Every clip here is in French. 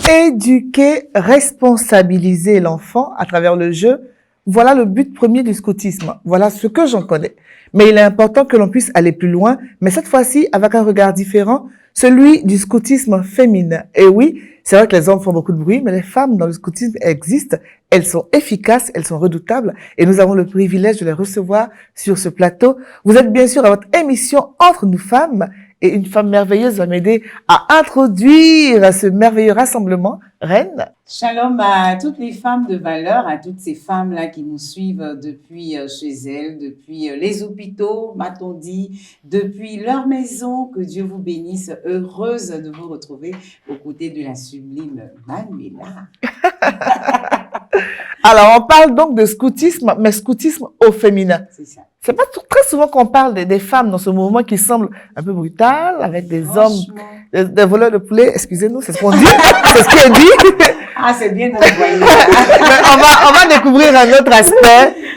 Éduquer, responsabiliser l'enfant à travers le jeu, voilà le but premier du scoutisme. Voilà ce que j'en connais. Mais il est important que l'on puisse aller plus loin, mais cette fois-ci avec un regard différent, celui du scoutisme féminin. Et oui, c'est vrai que les hommes font beaucoup de bruit, mais les femmes dans le scoutisme existent. Elles sont efficaces, elles sont redoutables, et nous avons le privilège de les recevoir sur ce plateau. Vous êtes bien sûr à votre émission Entre nous femmes, et une femme merveilleuse va m'aider à introduire ce merveilleux rassemblement. Reine. Shalom à toutes les femmes de valeur, à toutes ces femmes-là qui nous suivent depuis chez elles, depuis les hôpitaux, m'a-t-on dit, depuis leur maison. Que Dieu vous bénisse. Heureuse de vous retrouver aux côtés de la sublime Manuela. Alors, on parle donc de scoutisme, mais scoutisme au féminin. C'est ça. C'est pas très souvent qu'on parle des femmes dans ce mouvement qui semble un peu brutal, avec des hommes, des voleurs de poulet. Excusez-nous, c'est ce qu'on dit, c'est ce qui est dit. Ah, c'est bien envoyé. on va découvrir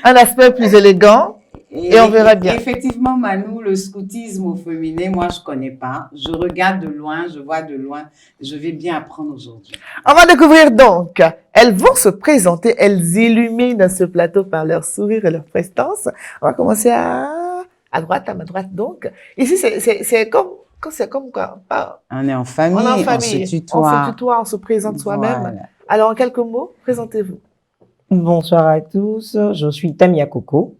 un aspect plus élégant. Et on verra bien. Effectivement, Manu, le scoutisme au féminin, moi, je connais pas. Je regarde de loin, je vois de loin. Je vais bien apprendre aujourd'hui. On va découvrir donc. Elles vont se présenter, elles illuminent ce plateau par leur sourire et leur prestance. On va commencer à droite, à ma droite donc. Ici, c'est comme quoi. On est en famille, on se tutoie. On se présente soi-même. Voilà. Alors, en quelques mots, présentez-vous. Bonsoir à tous, je suis Tamia Coco.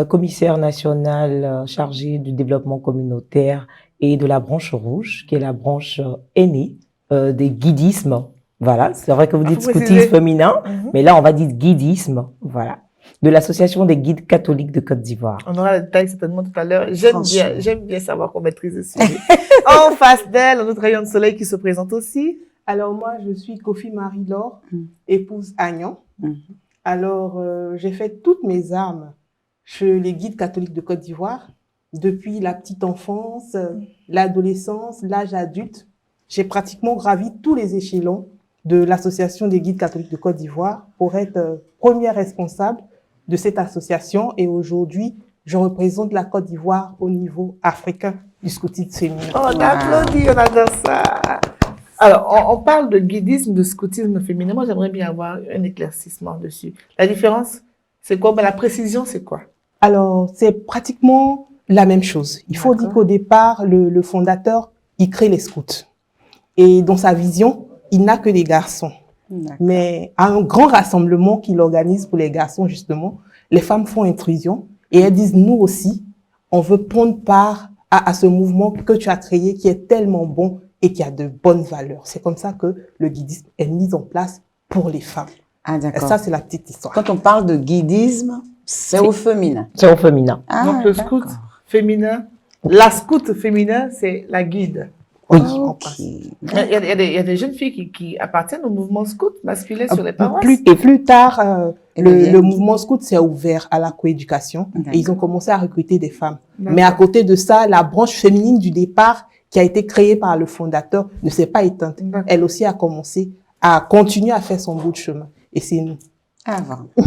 Commissaire national chargé du développement communautaire et de la branche rouge, qui est la branche aînée des guidismes. Voilà, c'est vrai que vous dites scoutisme féminin, mais là on va dire guidisme, voilà, de l'association des guides catholiques de Côte d'Ivoire. On aura le détail certainement tout à l'heure. J'aime bien savoir qu'on maîtrise ce sujet. En face d'elle, notre rayon de soleil qui se présente aussi. Alors moi, je suis Kofi Marie-Laure, épouse Agnan. Alors, j'ai fait toutes mes armes chez les guides catholiques de Côte d'Ivoire, depuis la petite enfance, l'adolescence, l'âge adulte. J'ai pratiquement gravi tous les échelons de l'association des guides catholiques de Côte d'Ivoire pour être première responsable de cette association. Et aujourd'hui, je représente la Côte d'Ivoire au niveau africain du scoutisme féminin. Oh, on applaudit, on adore ça. Alors, on parle de guidisme, de scoutisme féminin. Moi, j'aimerais bien avoir un éclaircissement dessus. La différence, c'est quoi? Ben, la précision, c'est quoi? Alors, c'est pratiquement la même chose. Il faut dire qu'au départ, le fondateur, il crée les scouts. Et dans sa vision, il n'a que des garçons. Mais à un grand rassemblement qu'il organise pour les garçons, justement, les femmes font intrusion et elles disent, nous aussi, on veut prendre part à ce mouvement que tu as créé, qui est tellement bon et qui a de bonnes valeurs. C'est comme ça que le guidisme est mis en place pour les femmes. Ah, d'accord. Et ça, c'est la petite histoire. Quand on parle de guidisme, c'est au féminin. C'est au féminin. Ah, donc, le scout féminin, la scout féminin, c'est la guide. Oui. Il y a des jeunes filles qui appartiennent au mouvement scout masculin sur les paroisses. Plus tard, le mouvement scout s'est ouvert à la coéducation et ils ont commencé à recruter des femmes. Mais à côté de ça, la branche féminine du départ qui a été créée par le fondateur ne s'est pas éteinte. Elle aussi a commencé à continuer à faire son bout de chemin. Et c'est nous. Ah, bon.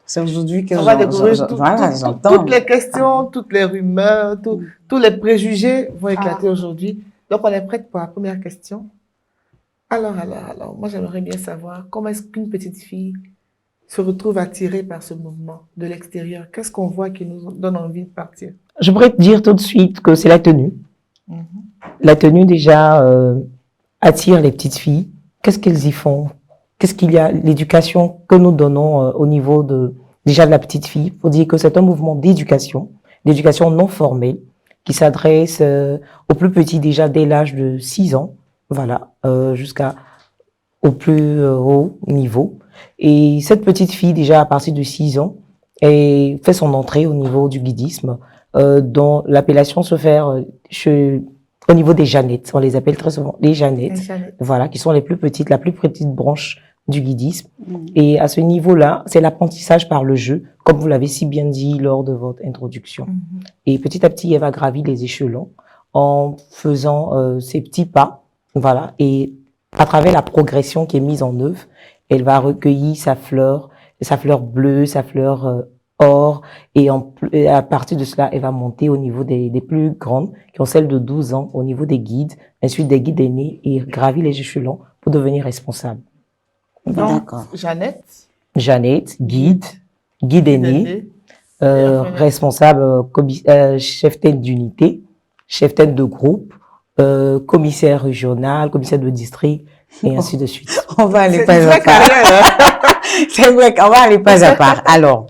C'est aujourd'hui que on va découvrir toutes les questions, toutes les rumeurs, tous les préjugés vont éclater aujourd'hui. Donc, on est prête pour la première question. Alors, moi, j'aimerais bien savoir comment est-ce qu'une petite fille se retrouve attirée par ce mouvement de l'extérieur? Qu'est-ce qu'on voit qui nous donne envie de partir? Je pourrais te dire tout de suite que c'est la tenue. La tenue, déjà, attire les petites filles. Qu'est-ce qu'elles y font? Qu'est-ce qu'il y a? L'éducation que nous donnons au niveau déjà de la petite fille. Faut dire que c'est un mouvement d'éducation non formelle, qui s'adresse aux plus petits déjà dès l'âge de 6 ans, voilà, jusqu'au plus haut niveau. Et cette petite fille, déjà à partir de 6 ans, fait son entrée au niveau du guidisme, dont l'appellation se fait chez au niveau des Jeannettes. On les appelle très souvent les Jeannettes. Et Jeannette. Voilà, qui sont les plus petites, la plus petite branche du guidisme. Et à ce niveau-là, c'est l'apprentissage par le jeu, comme vous l'avez si bien dit lors de votre introduction. Et petit à petit, elle va gravir les échelons en faisant ses petits pas, voilà. Et à travers la progression qui est mise en œuvre, elle va recueillir sa fleur bleue, sa fleur or, et à partir de cela, elle va monter au niveau des plus grandes, qui ont celles de 12 ans, au niveau des guides, ensuite des guides aînés, et gravir les échelons pour devenir responsable. Donc, D'accord. Jeannette, Jeannette, guide aîné, après- responsable, chef-tête d'unité, chef-tête de groupe, commissaire régional, commissaire de district, et ainsi de suite. On va aller C'est pas une à vraie pas. carrière, C'est vrai qu'on va aller pas à part. Alors,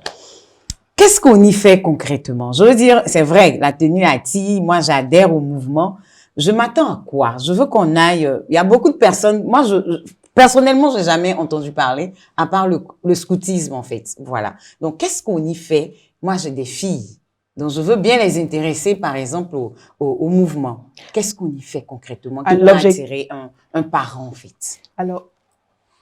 qu'est-ce qu'on y fait concrètement? Je veux dire, c'est vrai, la tenue attire, moi j'adhère au mouvement. Je m'attends à quoi? Je veux qu'on aille, il y a beaucoup de personnes, moi personnellement, j'ai jamais entendu parler, à part le scoutisme en fait. Voilà. Donc, qu'est-ce qu'on y fait? Moi, j'ai des filles. Donc, je veux bien les intéresser, par exemple, au mouvement. Qu'est-ce qu'on y fait concrètement qui peut attirer un parent, en fait? Alors,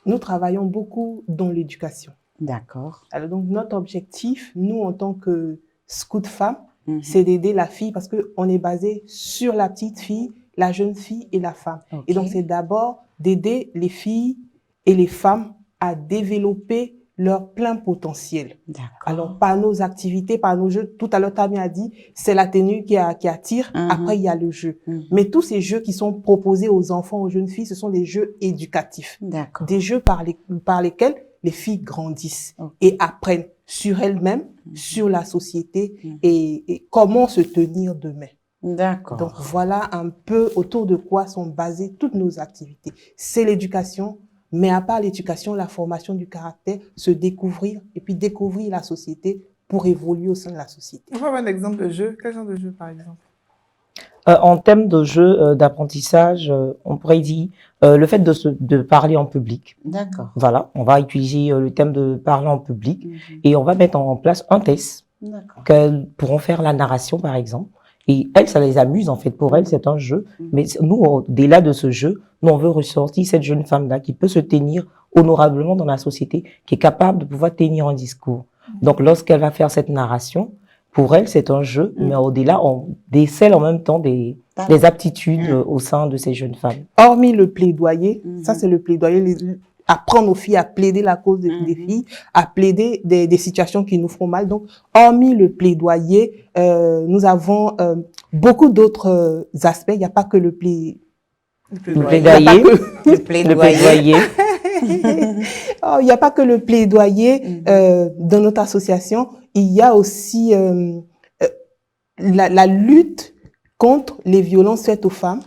nous travaillons beaucoup dans l'éducation. D'accord. Alors, donc, notre objectif, nous, en tant que scout femme, c'est d'aider la fille parce qu'on est basé sur la petite fille, la jeune fille et la femme. Okay. Et donc, c'est d'abord d'aider les filles et les femmes à développer leur plein potentiel. D'accord. Alors, par nos activités, par nos jeux, tout à l'heure, Tammy a dit, c'est la tenue qui attire, après, il y a le jeu. Mais tous ces jeux qui sont proposés aux enfants, aux jeunes filles, ce sont des jeux éducatifs. D'accord. Des jeux par lesquels les filles grandissent et apprennent sur elles-mêmes, sur la société et comment se tenir demain. D'accord. Donc, voilà un peu autour de quoi sont basées toutes nos activités. C'est l'éducation, mais à part l'éducation, la formation du caractère, se découvrir et puis découvrir la société pour évoluer au sein de la société. On peut avoir un exemple de jeu. Quel genre de jeu, par exemple? En termes de jeu d'apprentissage, on pourrait dire le fait de parler en public. D'accord. Voilà, on va utiliser le thème de parler en public et on va mettre en place un test qu'elles pourront faire la narration, par exemple. Et elles, ça les amuse, en fait. Pour elles, c'est un jeu. Mais nous, au-delà de ce jeu, nous, on veut ressortir cette jeune femme-là qui peut se tenir honorablement dans la société, qui est capable de pouvoir tenir un discours. Donc, lorsqu'elle va faire cette narration, pour elle, c'est un jeu, mais au-delà, on décèle en même temps des aptitudes au sein de ces jeunes femmes. Hormis le plaidoyer, ça c'est le plaidoyer, apprendre aux filles à plaider la cause des filles, à plaider des situations qui nous font mal. Donc, hormis le plaidoyer, nous avons beaucoup d'autres aspects. Il n'y a pas que le plaidoyer. Le plaidoyer. Il n'y a pas que le plaidoyer dans notre association. Il y a aussi la lutte contre les violences faites aux femmes,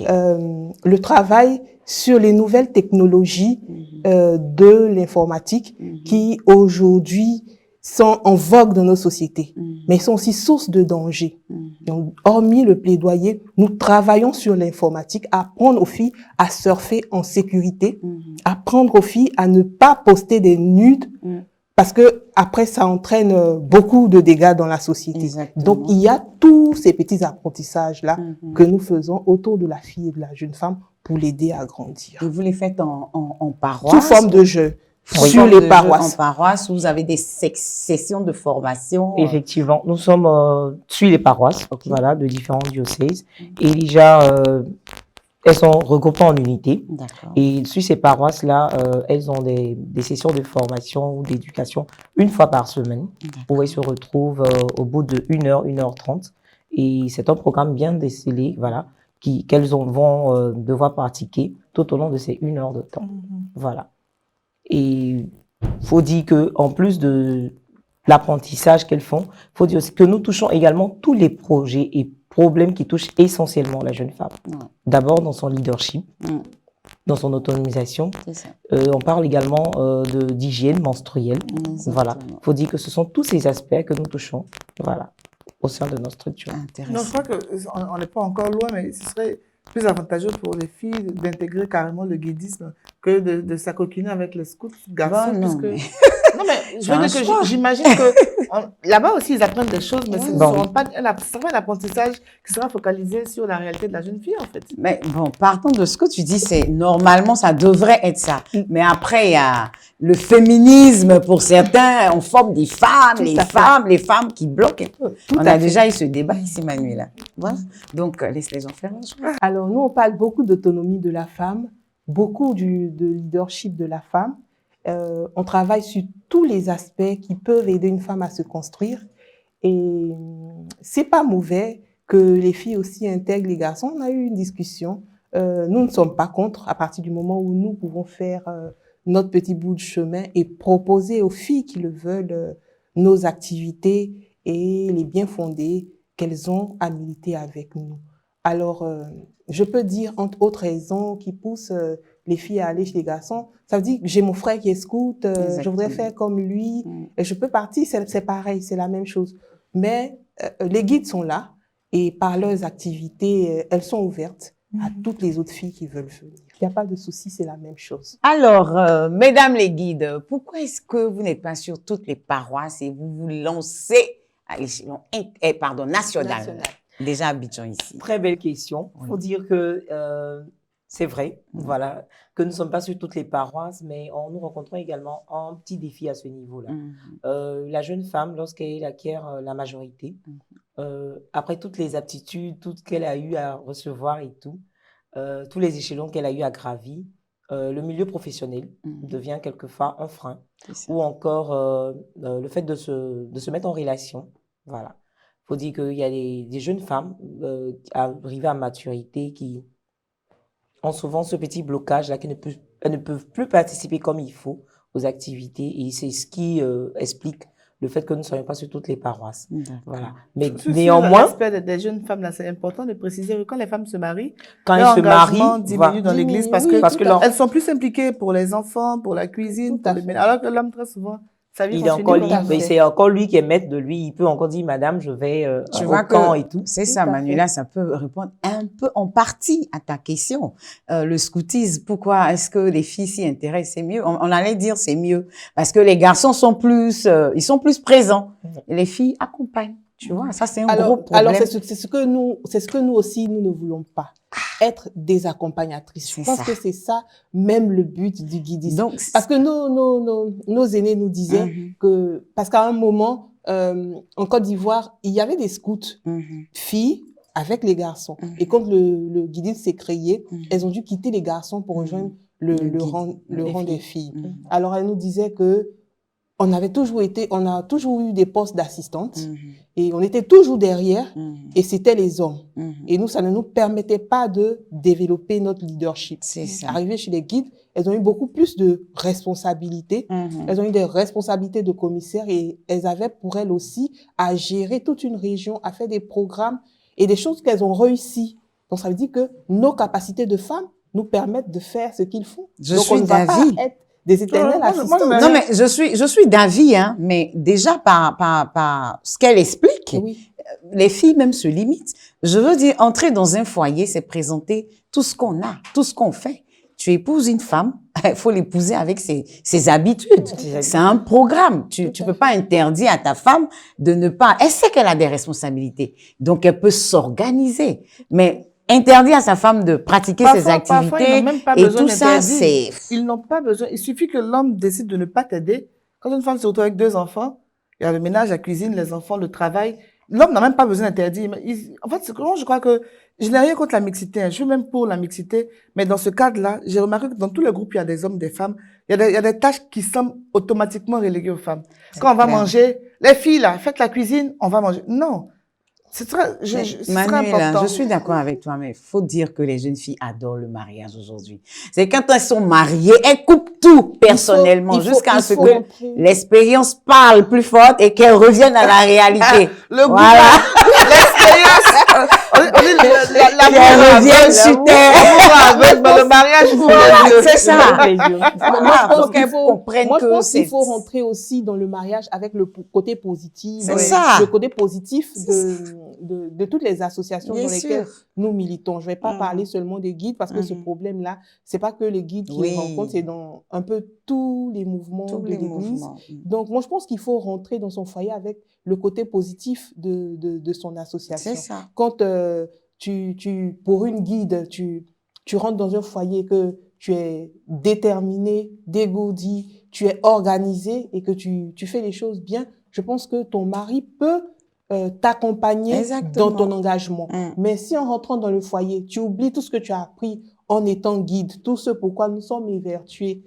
le travail sur les nouvelles technologies de l'informatique qui aujourd'hui sont en vogue dans nos sociétés, mais sont aussi source de danger. Donc, hormis le plaidoyer, nous travaillons sur l'informatique, apprendre aux filles à surfer en sécurité, apprendre aux filles à ne pas poster des nudes, parce que après ça entraîne beaucoup de dégâts dans la société. Exactement. Donc il y a tous ces petits apprentissages là que nous faisons autour de la fille et de la jeune femme pour l'aider à grandir. Et vous les faites en paroisse? Sous forme de jeu. Sous Sur forme les de paroisses. jeu en paroisse, où vous avez des sessions de formation. Effectivement, nous sommes sur les paroisses, voilà, de différents diocèses. Et déjà, elles sont regroupées en unités. D'accord. Et sur ces paroisses-là, elles ont des sessions de formation ou d'éducation une fois par semaine, où elles se retrouvent au bout de 1h, 1h30. Et c'est un programme bien décelé, voilà, qu'elles vont devoir pratiquer tout au long de ces 1 heure de temps. Voilà. Et faut dire que en plus de l'apprentissage qu'elles font, faut dire aussi que nous touchons également tous les projets et problèmes qui touchent essentiellement la jeune femme. D'abord dans son leadership, dans son autonomisation. On parle également d'hygiène menstruelle. Voilà. Faut dire que ce sont tous ces aspects que nous touchons. Voilà. Au sein de notre structure. Non, je crois qu'on n'est pas encore loin, mais ce serait plus avantageux pour les filles d'intégrer carrément le guidisme que de s'acoquiner avec les scouts garçons. Bon, non, puisque... Non, mais je C'est veux un dire que choix. j'imagine que là-bas aussi, ils apprennent des choses, mais ce ne Bon. sera pas un apprentissage qui sera focalisé sur la réalité de la jeune fille, en fait. Mais bon, partant de ce que tu dis, c'est normalement, ça devrait être ça. Mais après, il y a le féminisme pour certains. On forme des femmes, Tout les à fait. femmes, les femmes qui bloquent un peu. Tout On à a fait. déjà eu ce débat ici, Manuela. Voilà. Donc, laisse les gens faire leur choix. Alors, nous, on parle beaucoup d'autonomie de la femme, beaucoup de leadership de la femme. On travaille sur tous les aspects qui peuvent aider une femme à se construire. Et c'est pas mauvais que les filles aussi intègrent les garçons. On a eu une discussion. Nous ne sommes pas contre à partir du moment où nous pouvons faire notre petit bout de chemin et proposer aux filles qui le veulent nos activités et les bien fondées qu'elles ont à militer avec nous. Alors, je peux dire, entre autres raisons qui poussent les filles à aller chez les garçons, ça veut dire que j'ai mon frère qui est scout, je voudrais faire comme lui, et je peux partir, c'est pareil, c'est la même chose. Mais les guides sont là, et par leurs activités, elles sont ouvertes à toutes les autres filles qui veulent venir. Il n'y a pas de souci, c'est la même chose. Alors, mesdames les guides, pourquoi est-ce que vous n'êtes pas sur toutes les paroisses et vous vous lancez à l'échelon national? Déjà à Abidjan ici. Très belle question. Il faut dire que c'est vrai, voilà, que nous ne sommes pas sur toutes les paroisses, mais nous rencontrons également un petit défi à ce niveau-là. La jeune femme, lorsqu'elle acquiert la majorité, après toutes les aptitudes, tout ce qu'elle a eu à recevoir et tout, tous les échelons qu'elle a eu à gravir, le milieu professionnel devient quelquefois un frein, ou encore le fait de se mettre en relation. Voilà. Il faut dire qu'il y a des jeunes femmes arrivées à maturité qui ont souvent ce petit blocage-là, elles ne peuvent plus participer comme il faut aux activités, et c'est ce qui explique le fait que nous ne soyons pas sur toutes les paroisses. Voilà. Mais néanmoins, l'aspect des jeunes femmes, là, c'est important de préciser que quand les femmes se marient, quand leur elles se marient, engagement diminue dans l'église parce que elles sont plus impliquées pour les enfants, pour la cuisine, pour le ménage. Alors que l'homme, très souvent, sa vie il est continue. encore libre, et c'est encore lui qui est maître de lui. Il peut encore dire, madame, je vais Tu au vois camp que et tout. c'est ça, Tout à Manuela, ça peut répondre un peu en partie à ta question. Le scoutisme, pourquoi est-ce que les filles s'y intéressent? C'est mieux. On allait dire c'est mieux parce que les garçons sont plus, ils sont plus présents. Et les filles accompagnent. Tu vois, ça c'est un gros problème. Alors c'est ce que nous aussi nous ne voulons pas. Être des accompagnatrices. Je pense que c'est ça même le but du guidisme. Donc, parce que nos aînés nous disaient que, parce qu'à un moment, en Côte d'Ivoire, il y avait des scouts filles avec les garçons. Et quand le guidisme s'est créé, elles ont dû quitter les garçons pour rejoindre le rang des filles. Alors elles nous disaient que on a toujours eu des postes d'assistantes et on était toujours derrière et c'était les hommes. Et nous, ça ne nous permettait pas de développer notre leadership. C'est ça. Arrivées chez les guides, elles ont eu beaucoup plus de responsabilités. Elles ont eu des responsabilités de commissaires et elles avaient pour elles aussi à gérer toute une région, à faire des programmes et des choses qu'elles ont réussi. Donc ça veut dire que nos capacités de femmes nous permettent de faire ce qu'il faut. Je Donc suis on ne va pas d'avis. être des éternels assistants. Non, mais je suis d'avis, hein, mais déjà par ce qu'elle explique, les filles même se limitent. Je veux dire, entrer dans un foyer, c'est présenter tout ce qu'on a, tout ce qu'on fait. Tu épouses une femme, il faut l'épouser avec ses habitudes. C'est un programme. Tu peux pas interdire à ta femme de ne pas, elle sait qu'elle a des responsabilités. Donc, elle peut s'organiser. Mais interdire à sa femme de pratiquer ses activités ils n'ont même pas et besoin tout ça, d'interdire. c'est... Ils n'ont pas besoin. Il suffit que l'homme décide de ne pas t'aider. Quand une femme se retrouve avec 2 enfants, il y a le ménage, la cuisine, les enfants, le travail. L'homme n'a même pas besoin d'interdire. En fait, je crois que je n'ai rien contre la mixité. Je suis même pour la mixité. Mais dans ce cadre-là, j'ai remarqué que dans tous les groupes, il y a des hommes, des femmes. Il y a des tâches qui semblent automatiquement reléguées aux femmes. Quand on va manger, les filles, là, faites la cuisine, on va manger. Non. C'est très Manuela, important. je suis d'accord avec toi, mais il faut dire que les jeunes filles adorent le mariage aujourd'hui. C'est quand elles sont mariées, elles coupent tout personnellement jusqu'à ce que l'expérience parle plus forte et qu'elles reviennent à la réalité. Le voilà. Laisse On est Elle revient sur terre. avec le mariage, il faut les deux. C'est ça. Moi, je pense qu'il faut, comprennent moi, je que pense qu'il c'est- faut rentrer aussi dans le mariage avec le côté positif. C'est ça. Le côté positif de toutes les associations Bien dans lesquelles sûr. nous militons. Je vais pas Mhm. parler seulement des guides parce que ce Mhm. problème-là, c'est pas que les guides qui Oui. les rencontrent, c'est dans un peu tous les mouvements Tous de les l'Église. mouvements. Donc, moi, je pense qu'il faut rentrer dans son foyer avec le côté positif de son association. C'est ça. Quand pour une guide, tu rentres dans un foyer que tu es déterminé, dégourdi, tu es organisé et que tu fais les choses bien, je pense que ton mari peut t'accompagner Exactement. dans ton engagement. Mm. Mais si en rentrant dans le foyer, tu oublies tout ce que tu as appris en étant guide, tout ce pourquoi nous sommes évertués,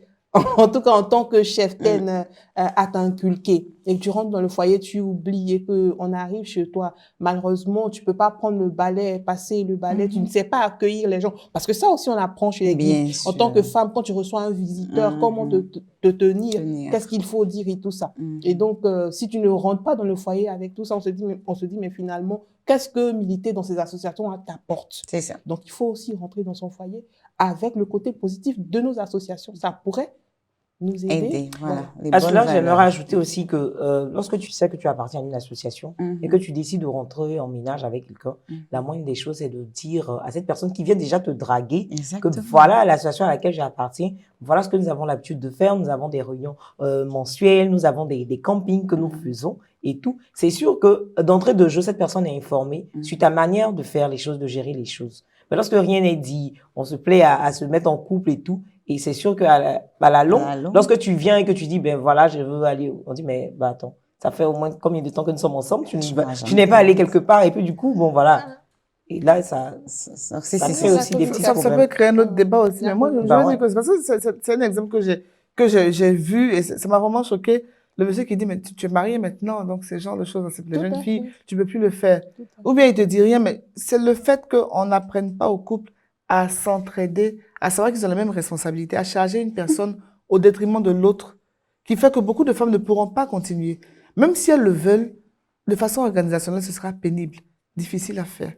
en tout cas en tant que cheftaine à t'inculquer, et que tu rentres dans le foyer, tu oublies et que on arrive chez toi, malheureusement, tu peux pas prendre le balai, passer le balai, tu ne sais pas accueillir les gens. Parce que ça aussi, on apprend chez les guides. Bien En sûr. tant que femme, quand tu reçois un visiteur, comment te tenir, qu'est-ce qu'il faut dire et tout ça. Mhm. Et donc, si tu ne rentres pas dans le foyer avec tout ça, on se dit, mais finalement, qu'est-ce que militer dans ces associations t'apporte? C'est ça. Donc, il faut aussi rentrer dans son foyer avec le côté positif de nos associations. Ça pourrait nous aider. Aider, voilà. Les À bonnes cela, j'aimerais valeurs. ajouter aussi que lorsque tu sais que tu appartiens à une association et que tu décides de rentrer en ménage avec quelqu'un, la moindre des choses, c'est de dire à cette personne qui vient déjà te draguer que Exactement. voilà l'association à laquelle j'appartiens, voilà ce que nous avons l'habitude de faire, nous avons des réunions mensuelles, nous avons des campings que nous faisons et tout. C'est sûr que d'entrée de jeu, cette personne est informée sur ta manière de faire les choses, de gérer les choses. Mais lorsque rien n'est dit, on se plaît à se mettre en couple et tout, et c'est sûr qu'à la longue, lorsque tu viens et que tu dis, ben voilà, je veux aller, on dit, mais bah attends, ça fait au moins combien de temps que nous sommes ensemble, tu n'es pas allé quelque part, et puis du coup, bon voilà. Et là, ça crée aussi des petits Ça problèmes. peut créer un autre débat aussi. Mais moi, je Bah veux ouais. dire que c'est parce que c'est un exemple que j'ai vu et ça m'a vraiment choqué. Le monsieur qui dit, mais tu es marié maintenant, donc c'est le genre de choses, c'est les Tout jeunes à filles, fait. tu peux plus le faire. Tout à fait. Ou bien il te dit rien, mais c'est le fait qu'on n'apprenne pas au couple à s'entraider, à savoir qu'ils ont la même responsabilité, à charger une personne au détriment de l'autre, qui fait que beaucoup de femmes ne pourront pas continuer. Même si elles le veulent, de façon organisationnelle, ce sera pénible, difficile à faire.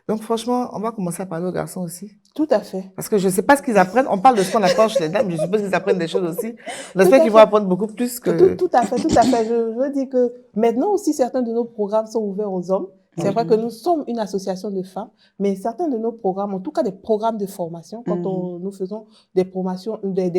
Donc franchement, on va commencer à parler aux garçons aussi. Tout à fait. Parce que je ne sais pas ce qu'ils apprennent. On parle de ce qu'on apprend chez les dames, je suppose qu'ils apprennent des choses aussi. J'espère à qu'ils vont fait. apprendre beaucoup plus que... Tout à fait, tout à fait. Je veux dire que maintenant aussi, certains de nos programmes sont ouverts aux hommes. C'est vrai que nous sommes une association de femmes, mais certains de nos programmes, en tout cas des programmes de formation, quand nous faisons des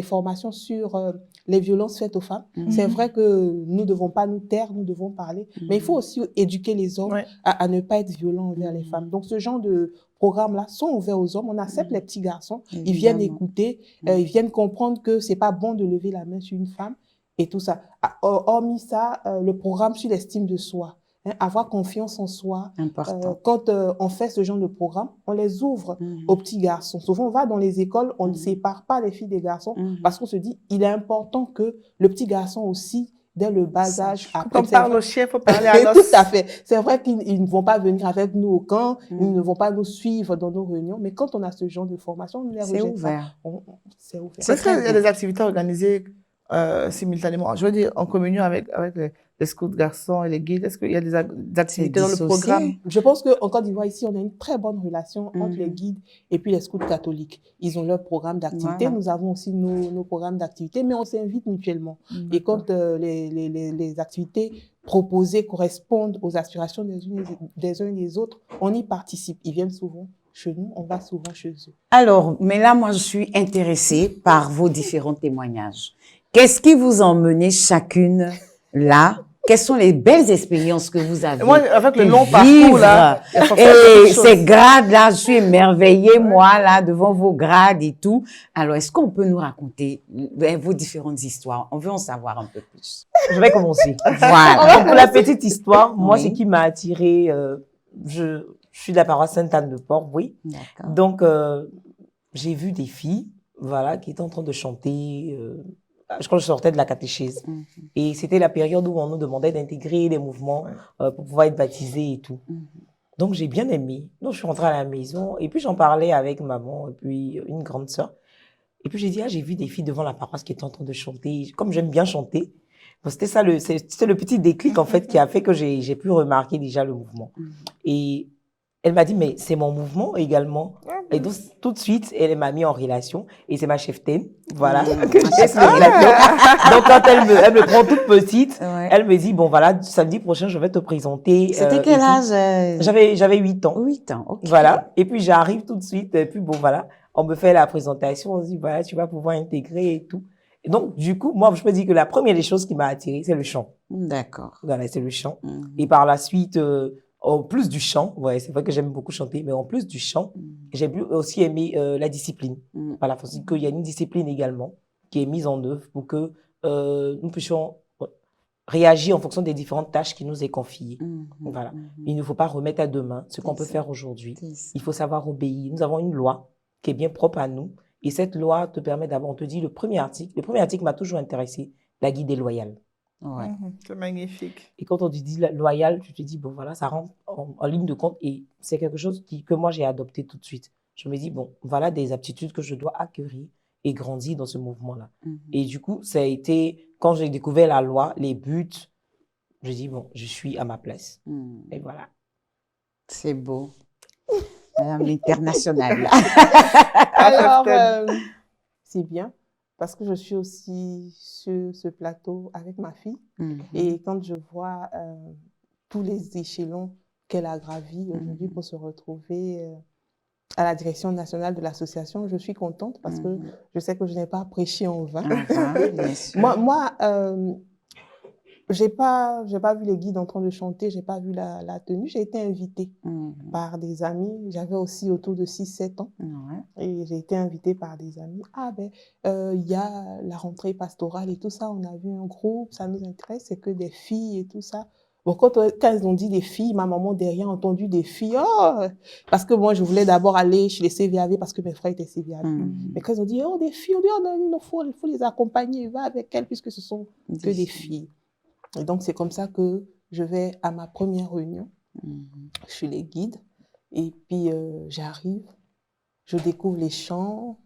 formations sur les violences faites aux femmes, c'est vrai que nous ne devons pas nous taire, nous devons parler, mais il faut aussi éduquer les hommes Ouais. à ne pas être violents envers les femmes. Donc ce genre de programmes-là sont ouverts aux hommes. On accepte les petits garçons, ils viennent écouter, ils viennent comprendre que c'est pas bon de lever la main sur une femme et tout ça. Hormis ça, le programme sur l'estime de soi. Avoir confiance en soi. Important. Quand on fait ce genre de programme, on les ouvre aux petits garçons. Souvent, on va dans les écoles, on ne sépare pas les filles des garçons parce qu'on se dit, il est important que le petit garçon aussi, dès le bas âge, Quand on parle au chien, il faut parler à l'os. Tout à fait. C'est vrai qu'ils ne vont pas venir avec nous au camp, ils ne vont pas nous suivre dans nos réunions, mais quand on a ce genre de formation, on ne les C'est rejette ouvert. pas. C'est ouvert. Est-ce qu'il y a des activités organisées simultanément? Je veux dire, en communion avec les scouts garçons et les guides. Est-ce qu'il y a des activités dans le dissocié. programme? Je pense qu'en Côte d'Ivoire, ici, on a une très bonne relation entre les guides et puis les scouts catholiques. Ils ont leur programme d'activité. Voilà. Nous avons aussi nos programmes d'activité, mais on s'invite mutuellement. Et quand les activités proposées correspondent aux aspirations des uns et des autres, on y participe. Ils viennent souvent chez nous, on va souvent chez eux. Alors, mais là, moi, je suis intéressée par vos différents témoignages. Qu'est-ce qui vous a emmené chacune là? Quelles sont les belles expériences que vous avez? Moi, avec le pu long parcours, là, il y a forcément quelque et chose. ces grades là, je suis émerveillée, moi, là, devant vos grades et tout. Alors, est-ce qu'on peut nous raconter vos différentes histoires? On veut en savoir un peu plus. Je vais commencer. Voilà. Donc, pour la petite histoire, moi, Oui. ce qui m'a attirée, je suis de la paroisse Sainte-Anne-de-Port, oui. D'accord. Donc, j'ai vu des filles, voilà, qui étaient en train de chanter. Je crois que je sortais de la catéchèse. Et c'était la période où on nous demandait d'intégrer les mouvements pour pouvoir être baptisés et tout. Donc, j'ai bien aimé. Donc, je suis rentrée à la maison et puis j'en parlais avec maman et puis une grande sœur. Et puis, j'ai dit, ah, j'ai vu des filles devant la paroisse qui étaient en train de chanter. Comme j'aime bien chanter, bon, c'était le petit déclic, en fait, qui a fait que j'ai pu remarquer déjà le mouvement. Et Elle m'a dit, mais c'est mon mouvement également. Et donc, tout de suite, elle m'a mis en relation. Et c'est ma cheftaine, voilà, que j'ai cette relation. Donc, quand elle me prend toute petite, Ouais. elle me dit, bon, voilà, samedi prochain, je vais te présenter. C'était et quel tout. âge? J'avais 8 ans. 8 ans, ok. Voilà. Et puis, j'arrive tout de suite. Et puis, bon, voilà, on me fait la présentation. On se dit, voilà, tu vas pouvoir intégrer et tout. Et donc, du coup, moi, je me dis que la première des choses qui m'a attirée, c'est le chant. D'accord. Voilà, c'est le chant. Mhm. Et par la suite, en plus du chant, ouais, c'est vrai que j'aime beaucoup chanter, mais en plus du chant, j'ai aussi aimé la discipline. Mhm. Voilà, parce qu'il y a une discipline également qui est mise en œuvre pour que nous puissions réagir en fonction des différentes tâches qui nous est confiées. Mhm. Voilà. Mhm. Il ne faut pas remettre à demain ce qu'on C'est peut ça. faire aujourd'hui. C'est ça. Il faut savoir obéir. Nous avons une loi qui est bien propre à nous. Et cette loi te permet d'avoir, on te dit le premier article m'a toujours intéressé, la guidée loyale. Ouais. C'est magnifique. Et quand on te dit loyal, tu te dis, bon, voilà, ça rentre en ligne de compte et c'est quelque chose que moi j'ai adopté tout de suite. Je me dis, bon, voilà des aptitudes que je dois acquérir et grandir dans ce mouvement-là. Mhm. Et du coup, ça a été, quand j'ai découvert la loi, les buts, je dis, bon, je suis à ma place. Mhm. Et voilà. C'est beau. Madame l'internationale. Alors, cheftaine. c'est bien parce que je suis aussi sur ce plateau avec ma fille. Mhm. Et quand je vois tous les échelons qu'elle a gravis aujourd'hui pour se retrouver à la direction nationale de l'association, je suis contente parce que je sais que je n'ai pas prêché en vain. Enfin, bien sûr. Moi, j'ai pas vu les guides en train de chanter, j'ai pas vu la tenue. J'ai été invitée Mhm. par des amis. J'avais aussi autour de 6-7 ans. Ouais. Et j'ai été invitée par des amis. Ah ben, il y a la rentrée pastorale et tout ça. On a vu un groupe, ça nous intéresse. C'est que des filles et tout ça. Bon, quand elles ont dit des filles, ma maman derrière a entendu des filles. Oh, parce que moi, je voulais d'abord aller chez les CVAV parce que mes frères étaient CVAV. Mhm. Mais quand ils ont dit, oh, des filles, on dit, oh, non, il faut les accompagner, va avec elles puisque ce sont que des filles. Et donc, c'est comme ça que je vais à ma première réunion. Mhm. Je suis les guides. Et puis, j'arrive, je découvre les chants,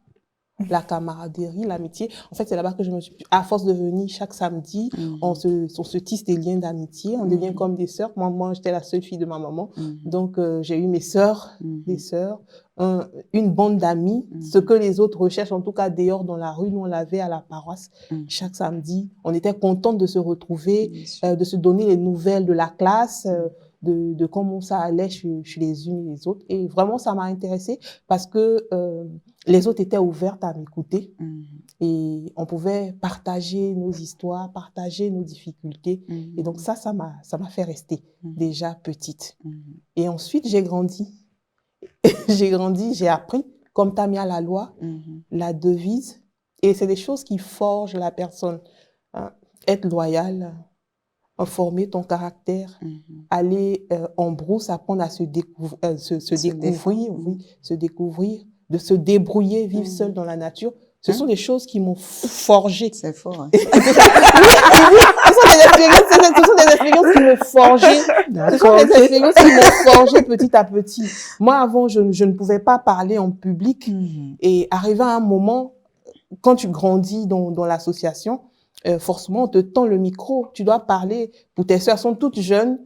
la camaraderie, l'amitié. En fait, c'est là-bas que je me suis... À force de venir chaque samedi, Mhm. on se tisse des liens d'amitié. On devient comme des sœurs. Moi, j'étais la seule fille de ma maman. Mhm. Donc, j'ai eu mes sœurs, Mhm. des sœurs, une bande d'amis. Mhm. Ce que les autres recherchent, en tout cas dehors dans la rue, nous, on l'avait à la paroisse. Mhm. Chaque samedi, on était contentes de se retrouver, Bien sûr. de se donner les nouvelles de la classe, de comment ça allait chez les unes et les autres. Et vraiment, ça m'a intéressée parce que les autres étaient ouvertes à m'écouter Mhm. et on pouvait partager nos histoires, partager nos difficultés. Mhm. Et donc ça m'a fait rester Mhm. déjà petite. Mhm. Et ensuite, j'ai grandi. J'ai appris, comme tu as mis à la loi, Mhm. la devise. Et c'est des choses qui forgent la personne. Hein. Être loyal, former ton caractère, Mhm. aller en brousse, apprendre à se découvrir, se découvrir, de se débrouiller, vivre seul dans la nature. Ce sont des choses qui m'ont forgé. C'est fort. Hein? Ce sont des expériences qui m'ont forgé. Ce sont des expériences qui m'ont forgé petit à petit. Moi, avant, je ne pouvais pas parler en public. Mhm. Et arrivé à un moment, quand tu grandis dans l'association, forcément, on te tend le micro. Tu dois parler. Pour tes sœurs, sont toutes jeunes.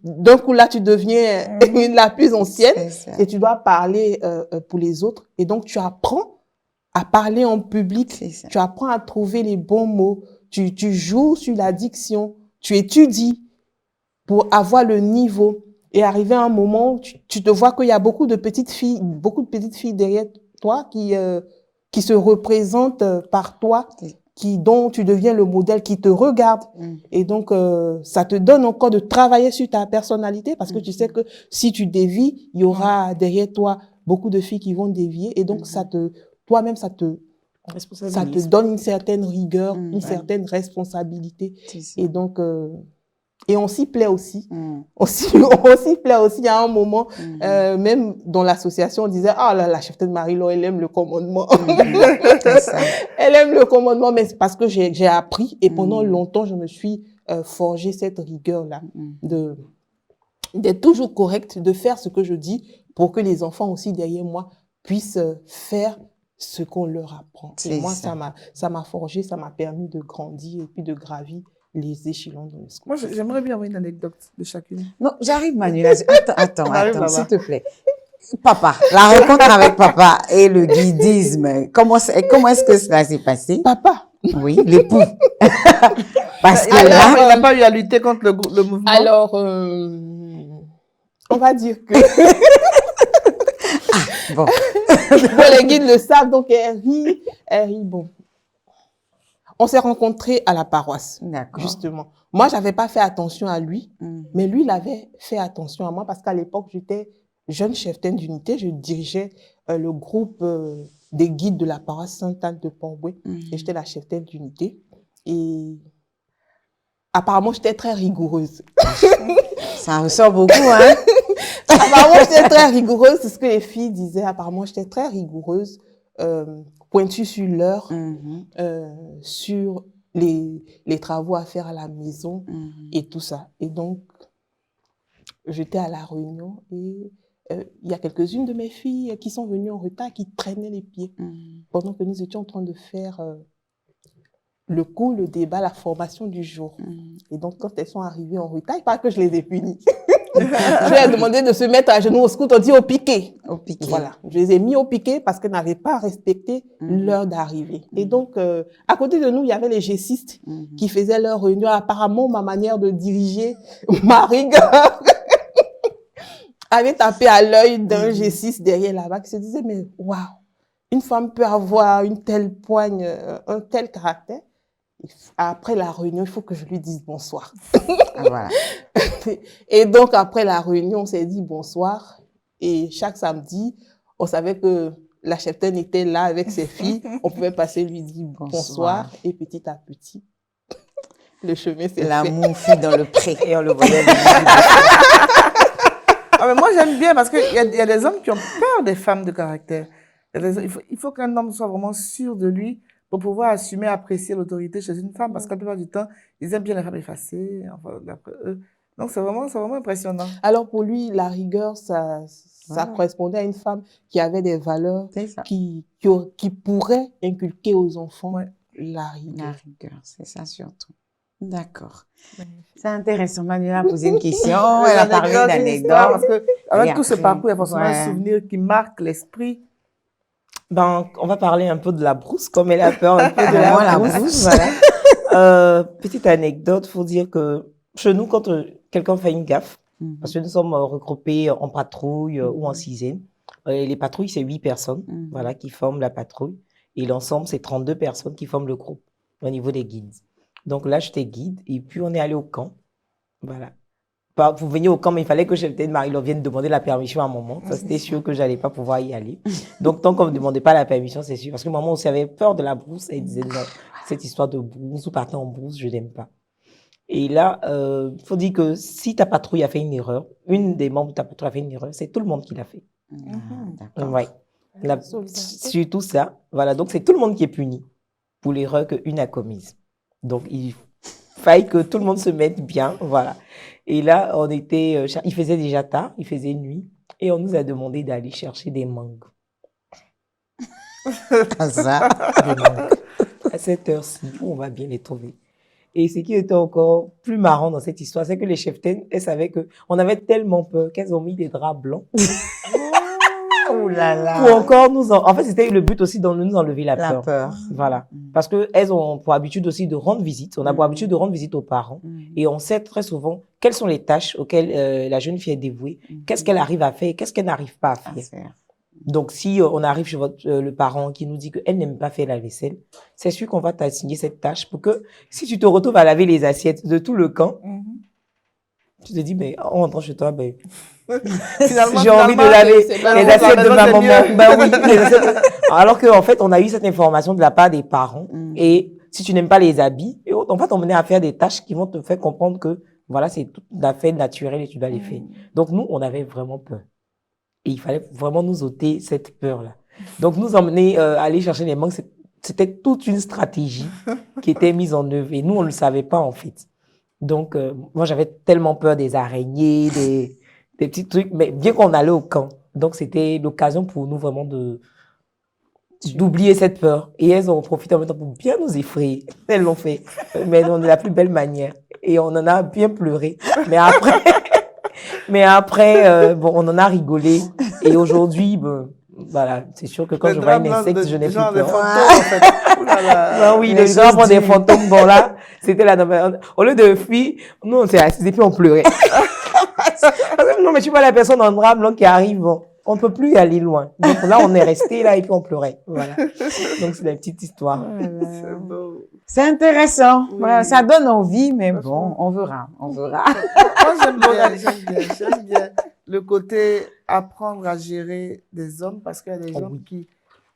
D'un coup, là, tu deviens la plus ancienne. Et tu dois parler pour les autres. Et donc, tu apprends à parler en public. Tu apprends à trouver les bons mots. Tu joues sur la diction. Tu étudies pour avoir le niveau. Et arrivé à un moment, tu te vois qu'il y a beaucoup de petites filles derrière toi qui se représentent par toi, dont tu deviens le modèle, qui te regardent. Et donc, ça te donne encore de travailler sur ta personnalité parce que tu sais que si tu dévies, il y aura derrière toi beaucoup de filles qui vont dévier. Et donc, toi-même, ça te donne une certaine rigueur, une certaine responsabilité. Et donc, et on s'y plaît aussi. On s'y plaît aussi. Il y a un moment, même dans l'association, on disait, ah là, la cheftaine Marie-Laure, elle aime le commandement. Elle aime le commandement, mais c'est parce que j'ai appris et pendant longtemps, je me suis forgé cette rigueur-là d'être toujours correcte, de faire ce que je dis pour que les enfants aussi derrière moi puissent faire ce qu'on leur apprend. Et moi, ça m'a forgé, ça m'a permis de grandir et puis de gravir les échelons de l'escoutisme. Moi, j'aimerais bien avoir une anecdote de chacune. Non, j'arrive, Manuela. Attends, On arrive là-bas. s'il te plaît. Papa, la rencontre avec papa et le guidisme, comment est-ce que cela s'est passé? Papa. Oui, l'époux. Parce que Il là, n'a pas eu à lutter contre le mouvement. Alors, on va dire que bon, bon, les guides le savent, donc elle rit, bon. On s'est rencontrés à la paroisse, d'accord. justement. Moi, j'avais pas fait attention à lui, Mm. mais lui, il avait fait attention à moi parce qu'à l'époque, j'étais jeune cheftaine d'unité, je dirigeais le groupe des guides de la paroisse Sainte-Anne de Pont-Boué et j'étais la cheftaine d'unité. Et apparemment, j'étais très rigoureuse. Ça ressort beaucoup, hein? Apparemment, j'étais très rigoureuse, c'est ce que les filles disaient. Apparemment, j'étais très rigoureuse, pointue sur l'heure, sur les travaux à faire à la maison et tout ça. Et donc, j'étais à la réunion et il y a quelques-unes de mes filles qui sont venues en retard, qui traînaient les pieds pendant que nous étions en train de faire le cours, le débat, la formation du jour. Et donc, quand elles sont arrivées en retard, pas que je les ai punies. Je leur ai demandé de se mettre à genoux au scout, on dit au piqué. Au piqué. Voilà. Je les ai mis au piqué parce qu'elles n'avaient pas respecté l'heure d'arrivée. Et donc, à côté de nous, il y avait les gessistes qui faisaient leur réunion. Apparemment, ma manière de diriger ma rigueur avait tapé à l'œil d'un gessiste derrière là-bas qui se disait, mais waouh, une femme peut avoir une telle poigne, un tel caractère. Après la réunion, il faut que je lui dise bonsoir. Ah, voilà. Et donc, après la réunion, on s'est dit bonsoir. Et chaque samedi, on savait que la cheftaine était là avec ses filles. On pouvait passer lui dire bonsoir. Et petit à petit, le chemin s'est fait. L'amour fut dans le pré. Et on le voyait. Ah, mais moi, j'aime bien parce qu'il y a des hommes qui ont peur des femmes de caractère. Il faut qu'un homme soit vraiment sûr de lui pour pouvoir assumer, apprécier l'autorité chez une femme. Parce que la plupart du temps, ils aiment bien les femmes effacées. Enfin, d'après eux. Donc, c'est vraiment impressionnant. Alors, pour lui, la rigueur, ça correspondait à une femme qui avait des valeurs qui pourraient inculquer aux enfants la rigueur. La rigueur, c'est ça surtout. D'accord. C'est intéressant. Manuela a posé une question. Elle a parlé d'anecdotes. Parce que, avec tout ce après, parcours, il y a forcément un souvenir qui marque l'esprit. Ben, on va parler un peu de la brousse, comme elle a peur un peu de la brousse. Voilà. Petite anecdote, faut dire que chez nous, quand quelqu'un fait une gaffe, parce que nous sommes regroupés en patrouille ou en sixième, les patrouilles, c'est 8 personnes, voilà, qui forment la patrouille. Et l'ensemble, c'est 32 personnes qui forment le groupe au niveau des guides. Donc là, j'étais guide et puis on est allé au camp. Voilà. Vous veniez au camp, mais il fallait que cheftaine Marie-Laure vienne demander la permission à un moment. Ça, c'était sûr que j'allais pas pouvoir y aller. Donc, tant qu'on me demandait pas la permission, c'est sûr. Parce que maman aussi avait peur de la brousse. Elle disait, non, cette histoire de brousse, vous partez en brousse, je n'aime pas. Et là, faut dire que si ta patrouille a fait une erreur, une des membres de ta patrouille a fait une erreur, c'est tout le monde qui l'a fait. D'accord. Ouais. Surtout ça. Voilà. Donc, c'est tout le monde qui est puni pour l'erreur qu'une a commise. Donc, il fallait que tout le monde se mette bien. Voilà. Et là, il faisait déjà tard, il faisait nuit, et on nous a demandé d'aller chercher des mangues. Ça. Des mangues. À cette heure-ci, on va bien les trouver. Et ce qui était encore plus marrant dans cette histoire, c'est que les cheftaines, elles savaient qu'on avait tellement peur qu'elles ont mis des draps blancs. Oh là là. Pour encore en fait, c'était le but aussi de nous enlever la peur. La peur. Voilà. Parce que elles ont pour habitude aussi de rendre visite. On a pour habitude de rendre visite aux parents. Et on sait très souvent quelles sont les tâches auxquelles la jeune fille est dévouée. Qu'est-ce qu'elle arrive à faire, qu'est-ce qu'elle n'arrive pas à faire. Donc, si on arrive chez le parent qui nous dit qu'elle n'aime pas faire la vaisselle, c'est sûr qu'on va t'assigner cette tâche pour que si tu te retrouves à laver les assiettes de tout le camp, tu te dis, mais en rentrant chez toi, ben, j'ai envie de laver les assiettes de ma maman. Ben oui, alors qu'en fait, on a eu cette information de la part des parents. Et si tu n'aimes pas les habits, en fait, on menait à faire des tâches qui vont te faire comprendre que, voilà, c'est tout à fait naturel et tu dois les faire. Donc, nous, on avait vraiment peur. Et il fallait vraiment nous ôter cette peur-là. Donc, nous emmener, aller chercher les mangues, c'était toute une stratégie qui était mise en œuvre. Et nous, on ne le savait pas, en fait. Donc, moi, j'avais tellement peur des araignées, des petits trucs, mais bien qu'on allait au camp. Donc, c'était l'occasion pour nous vraiment d'oublier cette peur. Et elles ont profité en même temps pour bien nous effrayer. Elles l'ont fait, mais de la plus belle manière. Et on en a bien pleuré. Mais après, bon, on en a rigolé. Et aujourd'hui, bon, voilà, c'est sûr que quand je vois un insecte, je n'ai plus Genre des peur. fantômes, en fait. Ouh là là. Ben oui, Les les gens choses des dites. fantômes, bon là, c'était là. Au lieu de fuir, nous, on s'est assis et puis on pleurait. Non, mais tu vois la personne en drame là, qui arrive, bon, on ne peut plus y aller loin. Donc là, on est resté là et puis on pleurait. Voilà. Donc c'est la petite histoire. C'est beau. C'est intéressant. Oui. Voilà, ça donne envie, mais Franchement. bon, on verra. On verra. Moi, j'aime bien le côté apprendre à gérer des hommes parce qu'il y a des Oh gens oui. qui,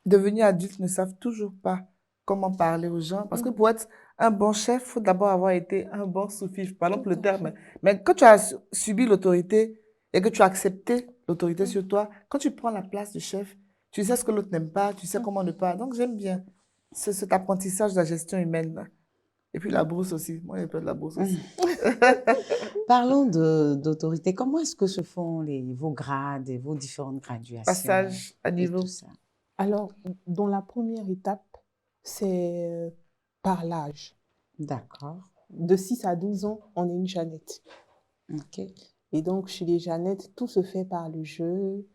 devenus adultes, ne savent toujours pas comment parler aux gens. Parce que pour être un bon chef, il faut d'abord avoir été un bon sous-fifre. Par exemple, le terme. Mais quand tu as subi l'autorité et que tu as accepté l'autorité sur toi, quand tu prends la place de chef, tu sais ce que l'autre n'aime pas, tu sais comment ne pas. Donc, j'aime bien cet apprentissage de la gestion humaine, là. Et puis la brousse aussi. Moi, j'ai peur de la brousse aussi. Parlons d'autorité. Comment est-ce que se font vos grades et vos différentes graduations? Passage à et niveau. tout ça. Alors, dans la première étape, c'est par l'âge. D'accord. De 6 à 12 ans, on est une Jeannette. OK. Et donc, chez les Jeannettes, tout se fait par le jeu,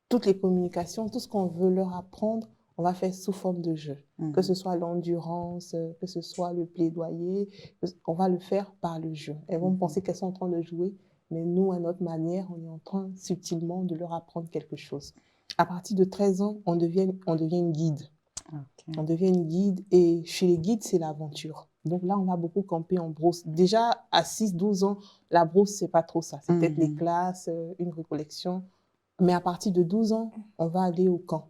toutes les communications, tout ce qu'on veut leur apprendre, on va faire sous forme de jeu. Que ce soit l'endurance, que ce soit le plaidoyer, on va le faire par le jeu. Elles vont penser qu'elles sont en train de jouer, mais nous, à notre manière, on est en train subtilement de leur apprendre quelque chose. À partir de 13 ans, on devient une guide. OK. On devient une guide et chez les guides, c'est l'aventure. Donc là, on va beaucoup camper en brousse. Déjà, à 6-12 ans, la brousse, c'est pas trop ça. C'est peut-être les classes, une récollection. Mais à partir de 12 ans, on va aller au camp.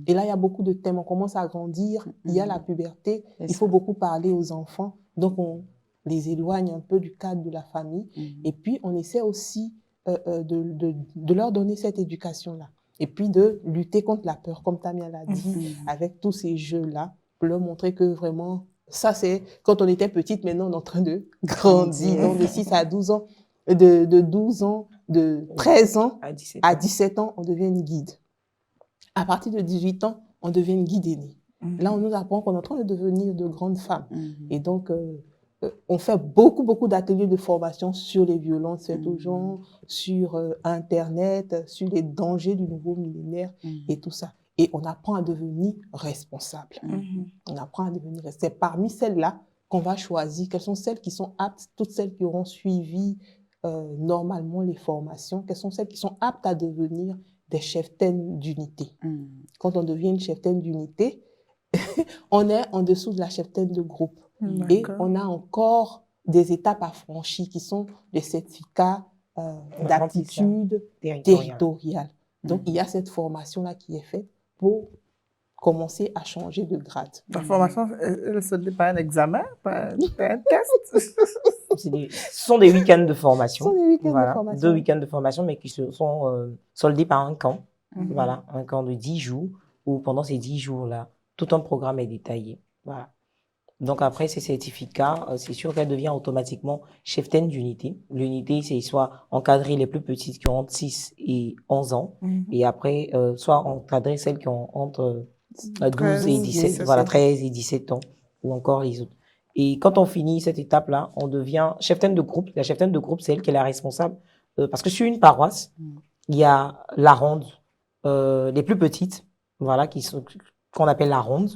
Et là, il y a beaucoup de thèmes. On commence à grandir. Il y a la puberté. Il faut beaucoup parler aux enfants. Donc, on les éloigne un peu du cadre de la famille. Et puis, on essaie aussi de leur donner cette éducation-là. Et puis, de lutter contre la peur, comme Tamia l'a dit, avec tous ces jeux-là, pour leur montrer que vraiment, ça, c'est quand on était petite, maintenant, on est en train de grandir. Donc, de 6 à 12 ans, de 12 ans, de 13 ans à 17 ans, on devient une guide. À partir de 18 ans, on devient une guide aînée. Là, on nous apprend qu'on est en train de devenir de grandes femmes. Et donc, on fait beaucoup d'ateliers de formation sur les violences faites aux gens, sur Internet, sur les dangers du nouveau millénaire et tout ça. Et on apprend à devenir responsable. On apprend à devenir responsable. C'est parmi celles-là qu'on va choisir quelles sont celles qui sont aptes, toutes celles qui auront suivi normalement les formations, quelles sont celles qui sont aptes à devenir des cheftaines d'unité. Quand on devient une cheftaine d'unité, on est en dessous de la cheftaine de groupe. Et on a encore des étapes à franchir qui sont les certificats d'aptitude territoriale. Donc, il y a cette formation-là qui est faite pour commencer à changer de grade. La formation, elle est soldée par un examen, par un test. Ce sont des week-ends de formation. Ce sont des week-ends Voilà, de formation. 2 week-ends de formation, mais qui sont soldés par un camp. Voilà, un camp de 10 jours, où pendant ces 10 jours-là, tout un programme est détaillé. Voilà. Donc après ces certificats, c'est sûr qu'elle devient automatiquement cheftaine d'unité. L'unité, c'est soit encadrer les plus petites qui ont entre 6 et 11 ans, et après, soit encadrer celles qui ont entre 12 et 17, voilà, 13 et 17 ans, ou encore les autres. Et quand on finit cette étape-là, on devient cheftaine de groupe. La cheftaine de groupe, c'est elle qui est la responsable, parce que sur une paroisse, il y a la ronde, les plus petites, voilà, qu'on appelle la ronde.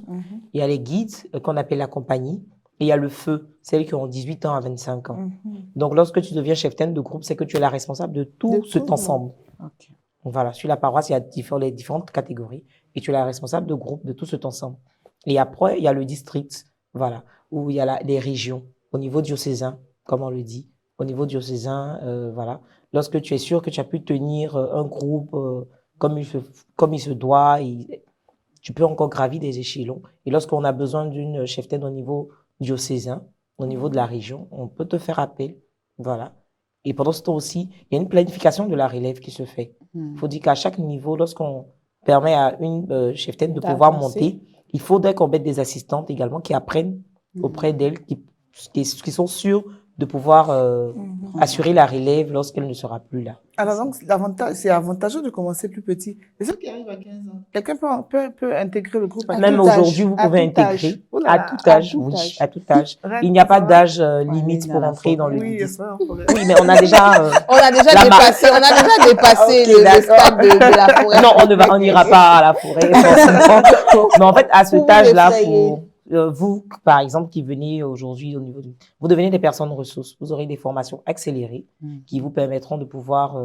Il y a les guides, qu'on appelle la compagnie. Et il y a le feu, celles qui ont 18 ans à 25 ans. Donc, lorsque tu deviens cheftaine de groupe, c'est que tu es la responsable de tout cet ensemble. OK. Donc, voilà, sur la paroisse, il y a les différentes catégories. Et tu es la responsable de groupe de tout cet ensemble. Et après, il y a le district, voilà, où il y a les régions, au niveau diocésain, comme on le dit. Au niveau diocésain, voilà. Lorsque tu es sûr que tu as pu tenir un groupe comme il se doit, tu peux encore gravir des échelons. Et lorsqu'on a besoin d'une cheftaine au niveau diocésain, au niveau de la région, on peut te faire appel. Voilà. Et pendant ce temps aussi, il y a une planification de la relève qui se fait. Il faut dire qu'à chaque niveau, lorsqu'on permet à une cheftaine de pouvoir monter, il faudrait qu'on mette des assistantes également qui apprennent auprès d'elles, qui sont sûres de pouvoir assurer la relève lorsqu'elle ne sera plus là. Alors donc, c'est avantageux de commencer plus petit. Les gens qui arrivent à 15 ans, quelqu'un peut intégrer le groupe à Même 15 ans. aujourd'hui, vous à pouvez tout âge. intégrer Oh là à là, tout à âge, tout oui, âge. à tout âge. Reine, Il n'y a pas ça va? d'âge aller limite dans pour la entrer dans le forêt. Oui, guidisme. ça, on pourrait- Oui, mais on a déjà... On a déjà La dépassé, on a déjà dépassé Ok, le d'accord. stade de la forêt. Non, on n'ira pas à la forêt, forcément. Mais en fait, à cet Pour vous âge-là, effrayer. vous, par exemple, qui venez aujourd'hui au niveau du... Vous devenez des personnes ressources. Vous aurez des formations accélérées qui vous permettront de pouvoir,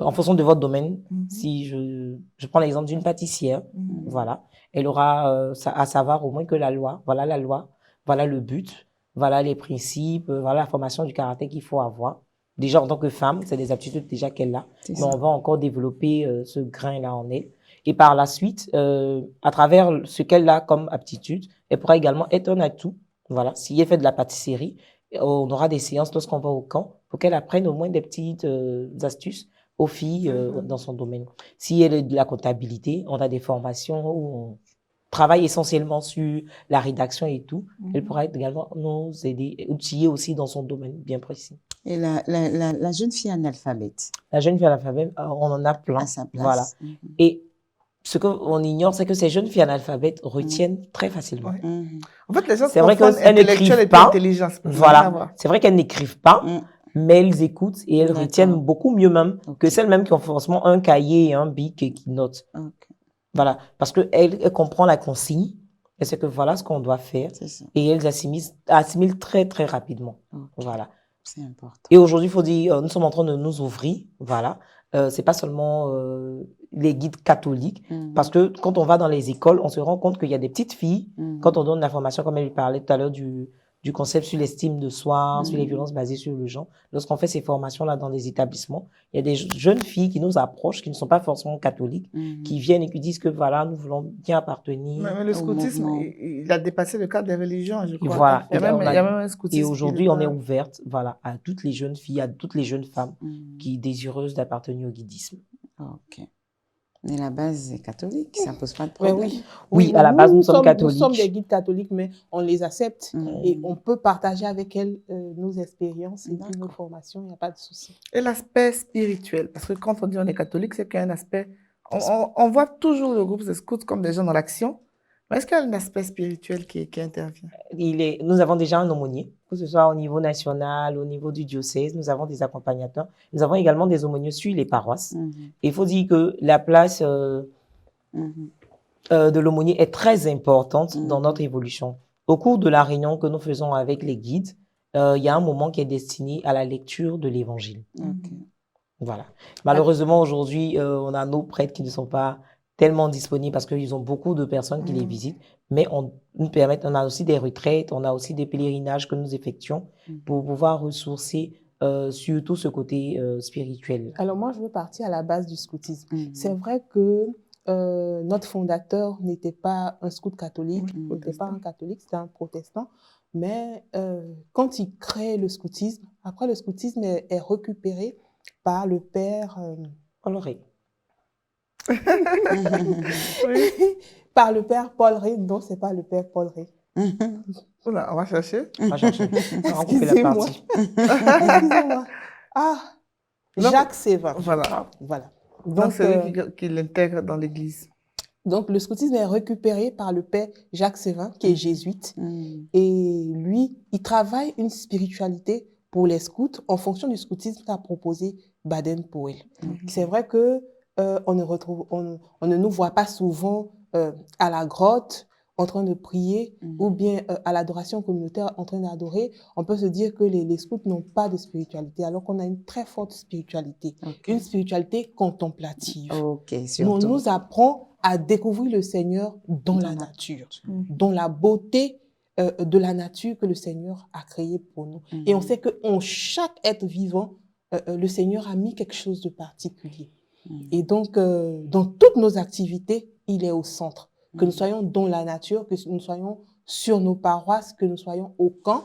en fonction de votre domaine, si je prends l'exemple d'une pâtissière, voilà, elle aura à savoir au moins que la loi, voilà le but, voilà les principes, voilà la formation du caractère qu'il faut avoir. Déjà, en tant que femme, c'est des aptitudes déjà qu'elle a, C'est mais ça. on va encore développer ce grain-là en elle. Et par la suite, à travers ce qu'elle a comme aptitude, elle pourra également être un atout. Voilà, si elle fait de la pâtisserie, on aura des séances lorsqu'on va au camp pour qu'elle apprenne au moins des petites astuces aux filles dans son domaine. Si elle est de la comptabilité, on a des formations où on travaille essentiellement sur la rédaction et tout. Elle pourra également nous aider, outiller aussi dans son domaine bien précis. Et la jeune fille analphabète, La jeune fille analphabète, on en a plein. à sa place. Voilà. Et ce qu'on ignore, c'est que ces jeunes filles analphabètes retiennent très facilement. Ouais. En fait, les gens C'est vrai confondent qu'elles intellectuel n'écrivent et puis pas. intelligence. Ça n'a rien à Voilà. voir. C'est vrai qu'elles n'écrivent pas, mais elles écoutent et elles D'accord. retiennent beaucoup mieux même Ok. que celles-mêmes qui ont forcément un cahier et un bic et qui notent. Ok, Voilà. Parce que elle comprend la consigne. Et c'est que voilà ce qu'on doit faire. c'est ça. Et elles assimilent très, très rapidement. Ok, Voilà. c'est important. Et aujourd'hui, il faut dire, nous sommes en train de nous ouvrir. Voilà. C'est pas seulement les guides catholiques. Parce que quand on va dans les écoles, on se rend compte qu'il y a des petites filles, quand on donne l'information, comme elle parlait tout à l'heure du concept sur l'estime de soi, sur les violences basées sur le genre, lorsqu'on fait ces formations-là dans des établissements, il y a des jeunes filles qui nous approchent, qui ne sont pas forcément catholiques, qui viennent et qui disent que voilà, nous voulons bien appartenir. Mais le Au scoutisme, mouvement. il a dépassé le cadre des religions, je Et crois. voilà. Il y a même un Et scoutisme. aujourd'hui, on est ouverte, voilà, à toutes les jeunes filles, à toutes les jeunes femmes qui désireuses d'appartenir au guidisme. Ok. Mais la base est catholique, ça pose pas de Ouais, problème. Oui, à la base, nous sommes Nous sommes des catholiques. guides catholiques, mais on les accepte et on peut partager avec elles nos expériences et puis nos formations, il n'y a pas de souci. Et l'aspect spirituel, parce que quand on dit on est catholique, c'est qu'il y a un aspect... On voit toujours le groupe des scouts comme des gens dans l'action, mais est-ce qu'il y a un aspect spirituel qui intervient? Nous avons déjà un aumônier, que ce soit au niveau national, au niveau du diocèse, nous avons des accompagnateurs. Nous avons également des aumôniers sur les paroisses. Et il faut dire que la place de l'aumônier est très importante dans notre évolution. Au cours de la réunion que nous faisons avec les guides, il y a un moment qui est destiné à la lecture de l'évangile. Ok. Voilà. Malheureusement, aujourd'hui, on a nos prêtres qui ne sont pas tellement disponibles parce qu'ils ont beaucoup de personnes qui les visitent, mais on a aussi des retraites, on a aussi des pèlerinages que nous effectuons pour pouvoir ressourcer sur tout ce côté spirituel. Alors moi, je veux partir à la base du scoutisme. C'est vrai que notre fondateur n'était pas un scout catholique, n'était pas un catholique, c'était un protestant. Mais quand il crée le scoutisme, après le scoutisme est récupéré par le père... Honoré. par le père Paul Ré. Non, c'est pas le père Paul Ré. Oula, on va chercher. On va chercher. On va couper la Excusez-moi. partie. Excusez-moi. Ah, Donc, Jacques Sévin. Voilà. Voilà. Donc, c'est lui qui l'intègre dans l'église. Donc, le scoutisme est récupéré par le père Jacques Sévin, qui est jésuite. Et lui, il travaille une spiritualité pour les scouts en fonction du scoutisme qu'a proposé Baden-Powell. C'est vrai que on ne nous voit pas souvent à la grotte en train de prier ou bien à l'adoration communautaire en train d'adorer. On peut se dire que les scouts n'ont pas de spiritualité alors qu'on a une très forte spiritualité, une spiritualité contemplative. Ok, On surtout. nous apprend à découvrir le Seigneur dans la nature, dans la beauté de la nature que le Seigneur a créée pour nous. Et on sait qu'en chaque être vivant, le Seigneur a mis quelque chose de particulier. Et donc, dans toutes nos activités, il est au centre. Que nous soyons dans la nature, que nous soyons sur nos paroisses, que nous soyons au camp,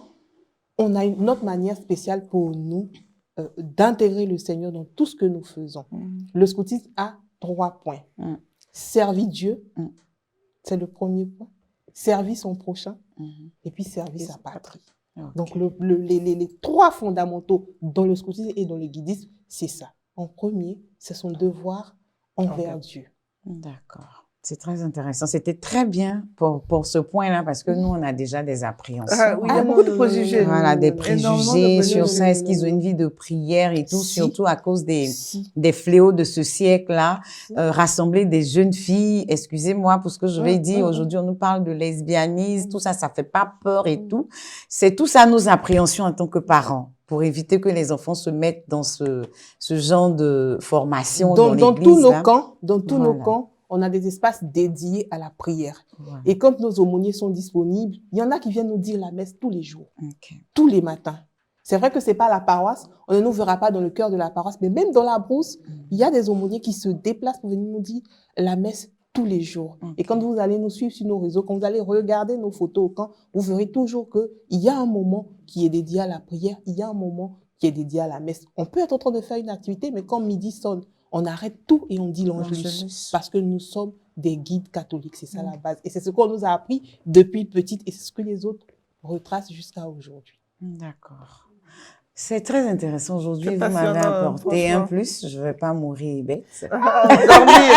on a une autre manière spéciale pour nous d'intégrer le Seigneur dans tout ce que nous faisons. Le scoutisme a 3 points. Servir Dieu, c'est le premier point. Servir son prochain, et puis servir sa patrie. Ok. Donc, les trois fondamentaux dans le scoutisme et dans le guidisme, c'est ça. En premier, c'est son devoir envers Dieu. D'accord. C'est très intéressant. C'était très bien pour ce point-là parce que nous, on a déjà des appréhensions. Ah, oui, il y a beaucoup de préjugés. Voilà, des Énormément de préjugés sur préjugés. ça. Est-ce qu'ils ont une vie de prière et tout, Si. surtout à cause Si. des fléaux de ce siècle-là. Si. Rassembler des jeunes filles, excusez-moi pour ce que je vais dire, mm. aujourd'hui on nous parle de lesbianisme, tout ça, ça fait pas peur et tout. C'est tout ça nos appréhensions en tant que parents pour éviter que les enfants se mettent dans ce genre de formation dans Dans l'église. tous nos là. camps, dans tous nos Voilà. camps, on a des espaces dédiés à la prière. Voilà. Et quand nos aumôniers sont disponibles, il y en a qui viennent nous dire la messe tous les jours, Ok. tous les matins. C'est vrai que c'est pas la paroisse, on ne nous verra pas dans le cœur de la paroisse, mais même dans la brousse, il y a des aumôniers qui se déplacent pour venir nous dire la messe tous les jours. Ok. Et quand vous allez nous suivre sur nos réseaux, quand vous allez regarder nos photos au camp, vous verrez toujours qu'il y a un moment qui est dédié à la prière, il y a un moment qui est dédié à la messe. On peut être en train de faire une activité, mais quand midi sonne, on arrête tout et on dit l'Angelus. L'Angelus. Parce que nous sommes des guides catholiques, c'est ça la base. Et c'est ce qu'on nous a appris depuis petite et c'est ce que les autres retracent jusqu'à aujourd'hui. D'accord. C'est très intéressant aujourd'hui. C'est Vous m'avez passionnant, apporté un franchement. plus. Je vais pas mourir bête. Dormir.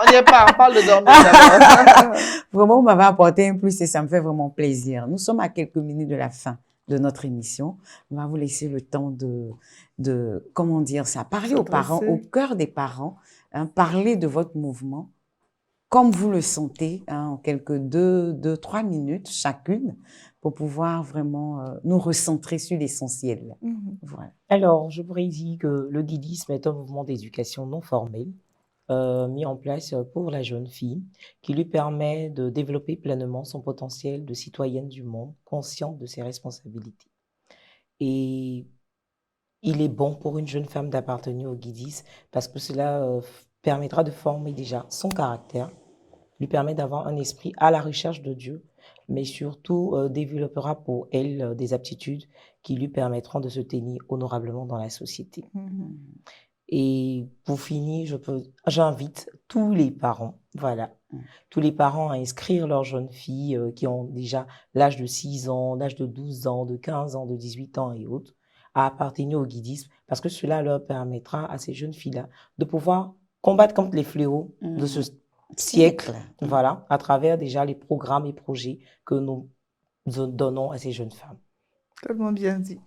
On n'y est pas, on parle de dormir d'abord. Vraiment, vous m'avez apporté un plus et ça me fait vraiment plaisir. Nous sommes à quelques minutes de la fin de notre émission. On va vous laisser le temps de comment dire ça, parler aux parents, au cœur des parents, hein, parler de votre mouvement, comme vous le sentez, hein, en quelques 3 minutes chacune, pour pouvoir vraiment nous recentrer sur l'essentiel. Voilà. Alors, je pourrais dire que le guidisme est un mouvement d'éducation non formel mis en place pour la jeune fille qui lui permet de développer pleinement son potentiel de citoyenne du monde, consciente de ses responsabilités. Et il est bon pour une jeune femme d'appartenir au guidisme parce que cela permettra de former déjà son caractère, lui permet d'avoir un esprit à la recherche de Dieu, mais surtout développera pour elle des aptitudes qui lui permettront de se tenir honorablement dans la société. Et pour finir, j'invite tous les parents, tous les parents à inscrire leurs jeunes filles qui ont déjà l'âge de 6 ans, l'âge de 12 ans, de 15 ans, de 18 ans et autres, à appartenir au guidisme, parce que cela leur permettra à ces jeunes filles-là de pouvoir combattre contre les fléaux de ce siècle, à travers déjà les programmes et projets que nous donnons à ces jeunes femmes. Tellement bien dit.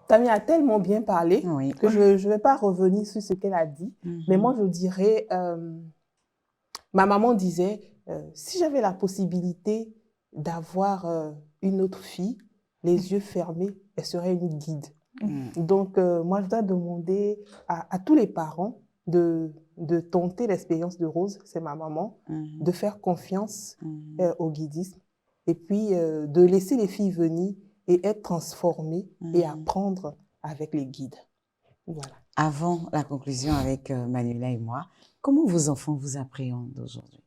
Tammy a tellement bien parlé que je ne vais pas revenir sur ce qu'elle a dit, mais moi je dirais, ma maman disait, si j'avais la possibilité d'avoir une autre fille, les yeux fermés, elle serait une guide. Donc moi je dois demander à tous les parents de tenter l'expérience de Rose, c'est ma maman, de faire confiance au guidisme et puis de laisser les filles venir et être transformées et apprendre avec les guides. Voilà. Avant la conclusion avec Manuela et moi, comment vos enfants vous appréhendent aujourd'hui?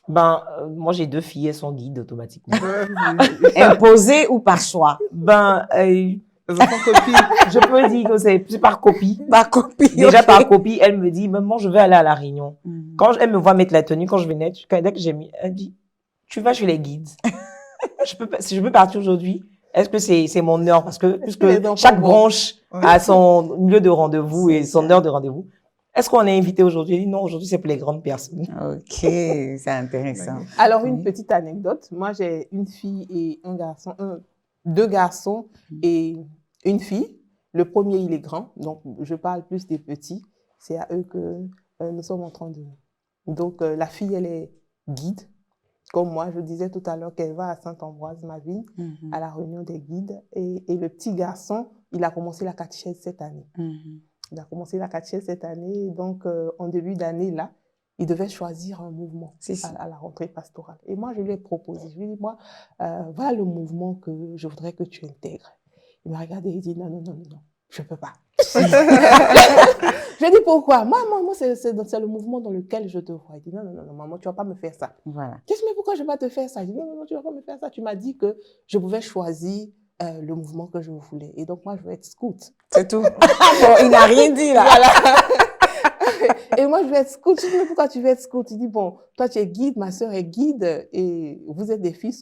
Moi j'ai 2 filles, elles sont guides automatiquement. Imposées ou par choix? Les enfants copient. Je peux dire que c'est par copie. Par copie. Déjà par copie, elle me dit, maman, je vais aller à la réunion. Quand elle me voit mettre la tenue, quand je vais naître, dès que j'ai mis, elle me dit, tu vas chez les guides. Si je peux partir aujourd'hui, est-ce que c'est mon heure? Parce que puisque chaque branche a son lieu de rendez-vous et son heure de rendez-vous. Est-ce qu'on est invité aujourd'hui? Elle dit non, aujourd'hui c'est pour les grandes personnes. Ok, c'est intéressant. Alors une petite anecdote, moi j'ai une fille et un garçon, 2 garçons et une fille. Le premier, il est grand, donc je parle plus des petits. C'est à eux que nous sommes en train de... Donc la fille, elle est guide. Comme moi, je disais tout à l'heure qu'elle va à Saint-Ambroise-Maville, à la réunion des guides. Et le petit garçon, il a commencé la catéchèse cette année. Il a commencé la catéchèse cette année. Donc, en début d'année, là, il devait choisir un mouvement à la rentrée pastorale. Et moi, je lui ai proposé. Je lui ai dit, moi, voilà le mouvement que je voudrais que tu intègres. Il m'a regardé et il dit, non, je ne peux pas. Je lui ai dit, pourquoi? Moi, c'est le mouvement dans lequel je te vois. Il dit, non, maman, tu ne vas pas me faire ça. Voilà. Mais pourquoi je ne vais pas te faire ça? Je dis, non, tu ne vas pas me faire ça. Tu m'as dit que je pouvais choisir le mouvement que je voulais. Et donc, moi, je veux être scout. C'est tout. Bon, il n'a rien dit, là. Voilà. Et moi, je veux être scout. Je dis, mais pourquoi tu veux être scout? Il dit, bon, toi, tu es guide, ma sœur est guide, et vous êtes des filles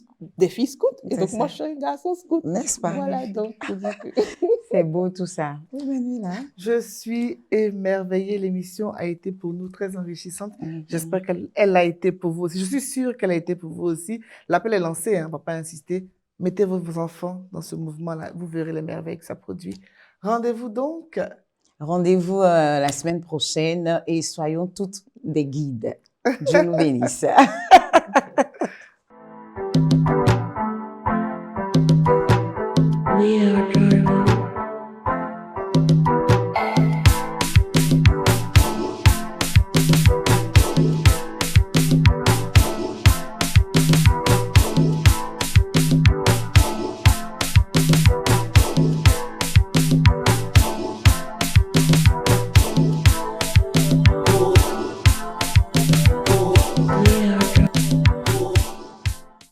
scouts. Et C'est donc, ça. moi, je suis un garçon scout. N'est-ce pas? Voilà, donc, pour dire que... C'est beau tout ça. Oui, Manuela. Je suis émerveillée. L'émission a été pour nous très enrichissante. Mhm. J'espère qu'elle a été pour vous aussi. Je suis sûre qu'elle a été pour vous aussi. L'appel est lancé, hein, on ne va pas insister. Mettez vos enfants dans ce mouvement-là. Vous verrez les merveilles que ça produit. Rendez-vous donc. Rendez-vous la semaine prochaine et soyons toutes des guides. Dieu nous bénisse.